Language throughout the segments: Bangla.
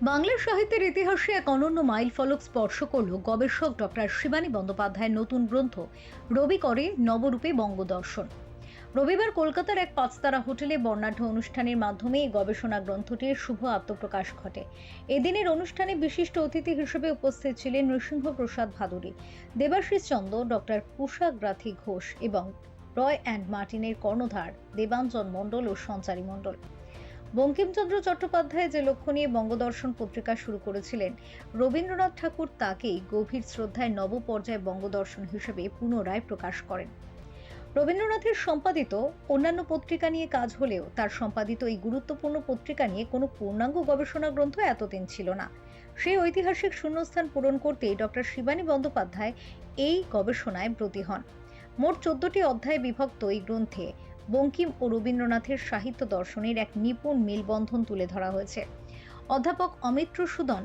বাংলা সাহিত্যের ইতিহাসে এক অনন্য মাইল ফলক স্পর্শ করল গবেষক ডক্টর শিবানী বন্দ্যোপাধ্যায়ের নতুন গ্রন্থ রবি করে নবরূপে বঙ্গদর্শন। রবিবার কলকাতার এক পাঁচতারা হোটেলে বর্ণাঢ্য অনুষ্ঠানের মাধ্যমে এই গবেষণা গ্রন্থটির শুভ আত্মপ্রকাশ ঘটে। এদিনের অনুষ্ঠানে বিশিষ্ট অতিথি হিসেবে উপস্থিত ছিলেন নৃসিংহ প্রসাদ ভাদুরী, দেবাশিস চন্দ্র, ডক্টর কুশাগ্রাথী ঘোষ এবং রয় অ্যান্ড মার্টিনের কর্ণধার দেবাঞ্জন মণ্ডল ও সঞ্চারী মণ্ডল। বঙ্কিমচন্দ্র চট্টোপাধ্যায় যে লক্ষ্য নিয়ে বঙ্গদর্শন পত্রিকা শুরু করেছিলেন, রবীন্দ্রনাথ ঠাকুর তাকেই গভীর শ্রদ্ধায় নবপর্যায় বঙ্গদর্শন হিসেবে পুনরায় প্রকাশ করেন। রবীন্দ্রনাথের সম্পাদিত অন্যান্য পত্রিকা নিয়ে কাজ হলেও তার সম্পাদিত এই গুরুত্বপূর্ণ পত্রিকা নিয়ে কোনো পূর্ণাঙ্গ গবেষণা গ্রন্থ এতদিন ছিল না। সেই ঐতিহাসিক শূন্যস্থান পূরণ করতেই ডক্টর শিবানী বন্দ্যোপাধ্যায় এই গবেষণায় ব্রতী হন। মোট 14টি অধ্যায়ে বিভক্ত এই গ্রন্থে বঙ্কিম ও রবীন্দ্রনাথের সাহিত্য দর্শনের এক নিপুণ মেলবন্ধন তুলে ধরা হয়েছে। অধ্যাপক অমিত্র সুদন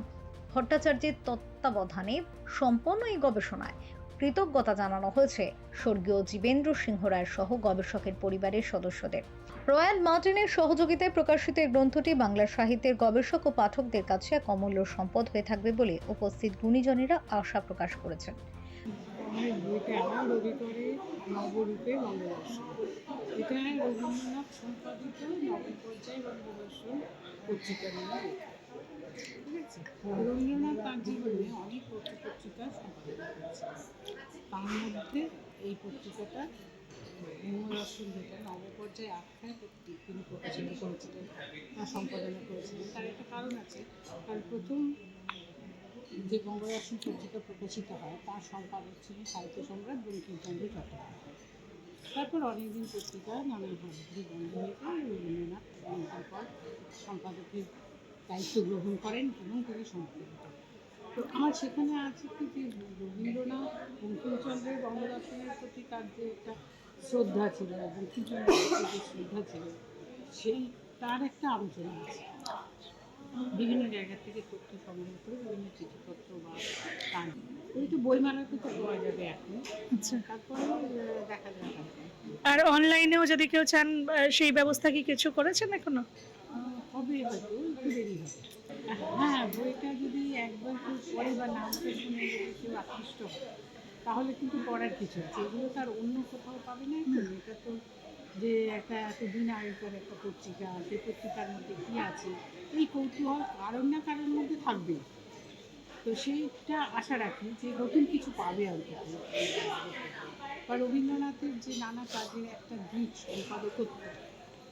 ভট্টাচার্যের তত্ত্বাবধানে সম্পন্ন এই গবেষণায় কৃতজ্ঞতা জানানো হয়েছে স্বর্গীয় জীবেন্দ্র সিংহ রায় সহ গবেষকের পরিবারের সদস্যদের। রয়্যাল মার্টিনের সহযোগিতায় প্রকাশিত এই গ্রন্থটি বাংলা সাহিত্যের গবেষক ও পাঠকদের কাছে এক অমূল্য সম্পদ হয়ে থাকবে বলে উপস্থিত গুণীজনেরা আশা প্রকাশ করেছেন। বইটা রবি করে নবরূপে বঙ্গদর্শন, এটা রবীন্দ্রনাথ সম্পাদিত নবপর্যায় বঙ্গদর্শন পত্রিকা নিয়ে লেখা। ঠিক আছে, রবীন্দ্রনাথ তার জীবনে অনেক পত্রিকা সম্পাদনা করেছেন। তার মধ্যে এই পত্রিকাটা বঙ্গদর্শন যেটা নবপর্যায় আখ্যায় তিনি প্রকাশিত করেছিলেন, সম্পাদনা করেছিলেন। তার একটা কারণ আছে, কারণ প্রথম যে বঙ্গদর্শন পত্রিকা প্রকাশিত হয় তার সম্পাদক ছিলেন সাহিত্য সম্রাট বঙ্কিমচন্দ্র চট্টোপাধ্যায়। তারপর অনেকদিন পত্রিকা নানাভাবে বন্ধ হয়ে যায়। রবীন্দ্রনাথ তারপর সম্পাদকের দায়িত্ব গ্রহণ করেন এবং তিনি সম্পাদিত। তো আমার সেখানে আছে কি যে রবীন্দ্রনাথ বঙ্কিমচন্দ্রের বঙ্গদর্শনের প্রতি তার যে একটা শ্রদ্ধা ছিল, বঙ্কিমচন্দ্রের প্রতি যে শ্রদ্ধা ছিল, সেই তার একটা আলোচনা আছে। বিভিন্ন জায়গা থেকে তথ্য সংগ্রহ করে বিভিন্ন চিঠিপত্র বা গান ওই তো বইমেলাতে তো পাওয়া যাবে এখন। আচ্ছা, তারপরে দেখা যাবে। আর অনলাইনেও যদি কেউ চান সেই ব্যবস্থা কি কিছু করেছেন এখনো? হবে, হয়তো একটু দেরি হবে। হ্যাঁ, বইটা যদি একবার কেউ পড়ে বা নামটা শুনে যদি কেউ আকৃষ্ট হয় তাহলে কিন্তু পড়ার কিছু আছে। এগুলো তার অন্য কোথাও পাবে না। এখন এটা তো যে একটা এতদিন আগেকার একটা পত্রিকা, সেই পত্রিকার মধ্যে কী আছে এই কৌতূহল কারোর না কারোর মধ্যে থাকবে। তো সেইটা আশা রাখি যে নতুন কিছু পাবে অন্তত। বা রবীন্দ্রনাথের যে নানা কাজের একটা দিক সম্পাদকত্ব,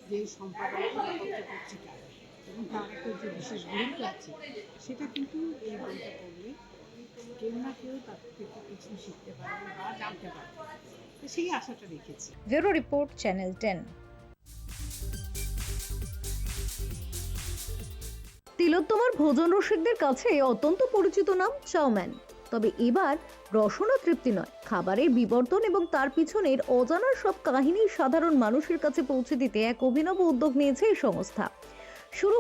যে সম্পাদনা পত্রিকা এবং তার একটা যে বিশেষ গুরুত্ব আছে, সেটা কিন্তু এই বইটা পড়লে কেউ না কেউ তার থেকে কিছু শিখতে পারবে বা জানতে পারবে। তো সেই আশাটা রেখেছি। Bureau report, channel 10। তিলোত্তমার ভোজন রসিকদের কাছে অত্যন্ত পরিচিত নাম চাউম্যান। তবে এবার রসনা তৃপ্তি নয়, খাবারের বিবর্তন এবং তার পিছনের অজানা সব কাহিনী সাধারণ মানুষের কাছে পৌঁছে দিতে এক অভিনব উদ্যোগ নিয়েছে এই সংস্থা। শুরু